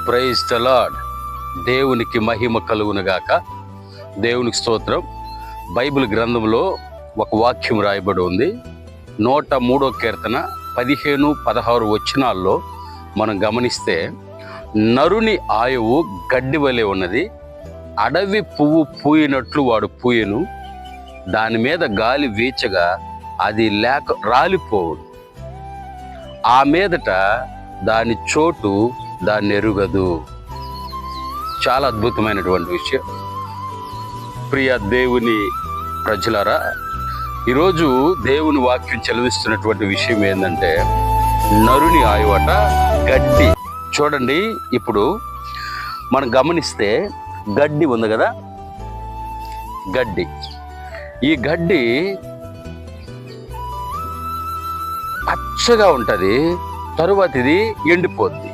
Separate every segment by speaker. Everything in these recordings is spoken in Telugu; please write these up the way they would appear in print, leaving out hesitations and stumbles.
Speaker 1: Praise the lord. దేవునికి మహిమ కలుగునుగాక. దేవునికి స్తోత్రం. బైబిల్ గ్రంథంలో ఒక వాక్యం రాయబడి ఉంది. 103వ కీర్తన 15-16 వచనాల్లో మనం గమనిస్తే, నరుని ఆయువు గడ్డి వలె ఉన్నది, అడవి పువ్వు పూయినట్లు వాడు పూయెను, దాని మీద గాలి వీచగా అది రాలిపోవు, ఆ మీదట దాని చోటు దాన్ని ఎరుగదు. చాలా అద్భుతమైనటువంటి విషయం. ప్రియ దేవుని ప్రజలారా, ఈరోజు దేవుని వాక్యం చదివిస్తున్నటువంటి విషయం ఏంటంటే, నరుని ఆయువట గడ్డి. చూడండి, ఇప్పుడు మనం గమనిస్తే గడ్డి ఉంది కదా, గడ్డి. ఈ గడ్డి పచ్చగా ఉంటుంది, తరువాత ఇది ఎండిపోద్ది.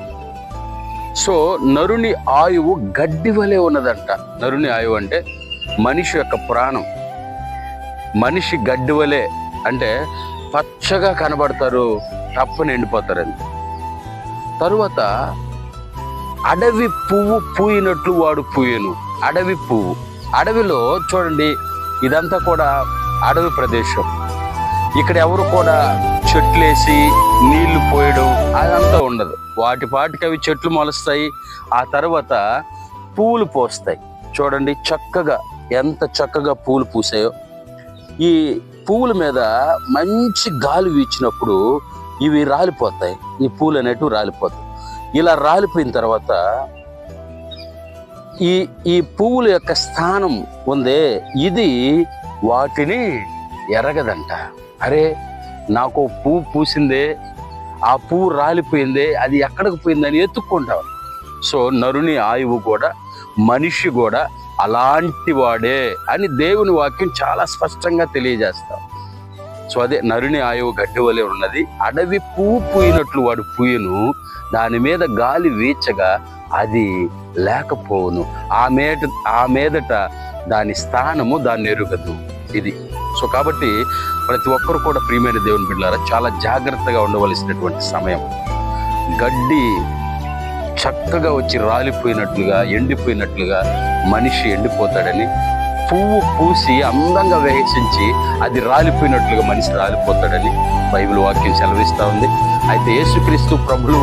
Speaker 1: సో నరుని ఆయువు గడ్డి వలె ఉన్నదంట. నరుని ఆయువు అంటే మనిషి యొక్క ప్రాణం. మనిషి గడ్డి వలె అంటే పచ్చగా కనబడతారు, తప్పని ఎండిపోతారని. తరువాత అడవి పువ్వు పూయినట్లు వాడు పూయెను. అడవి పువ్వు, అడవిలో చూడండి, ఇదంతా కూడా అడవి ప్రదేశం. ఇక్కడ ఎవరు కూడా చెట్లేసి నీళ్లు పోయడం అదంతా ఉండదు. వాటికి అవి చెట్లు మొలుస్తాయి, ఆ తర్వాత పువ్వులు పోస్తాయి. చూడండి చక్కగా, ఎంత చక్కగా పువ్వులు పూసాయో. ఈ పువ్వుల మీద మంచి గాలి వీచినప్పుడు ఇవి రాలిపోతాయి, ఈ పువ్వులు అనేటివి రాలిపోతాయి. ఇలా రాలిపోయిన తర్వాత ఈ పువ్వుల యొక్క స్థానం ఉందే, ఇది వాటిని ఎరగదంట. అరే, నాకు పువ్వు పూసిందే, ఆ పువ్వు రాలిపోయిందే, అది ఎక్కడికి పోయిందని ఎత్తుక్కుంటావు. సో నరుని ఆయువు కూడా, మనిషి కూడా అలాంటి వాడే అని దేవుని వాక్యం చాలా స్పష్టంగా తెలియజేస్తాం. సో అదే, నరుని ఆయువు గడ్డి వలె ఉన్నది, అడవి పువ్వు పూయినట్లు వాడు పూయెను, దాని మీద గాలి వీచగా అది లేకపోవును, ఆ మీదట దాని స్థానము దాన్ని ఎరుగదు. ఇది. సో కాబట్టి ప్రతి ఒక్కరు కూడా, ప్రియమైన దేవుని బిడ్డలారా, చాలా జాగ్రత్తగా ఉండవలసినటువంటి సమయం. గడ్డి చక్కగా వచ్చి రాలిపోయినట్లుగా, ఎండిపోయినట్లుగా మనిషి ఎండిపోతాడని, పువ్వు పూసి అందంగా వికసించి అది రాలిపోయినట్లుగా మనిషి రాలిపోతాడని బైబిల్ వాక్యం సెలవిస్తూ ఉంది. అయితే యేసుక్రీస్తు ప్రభువు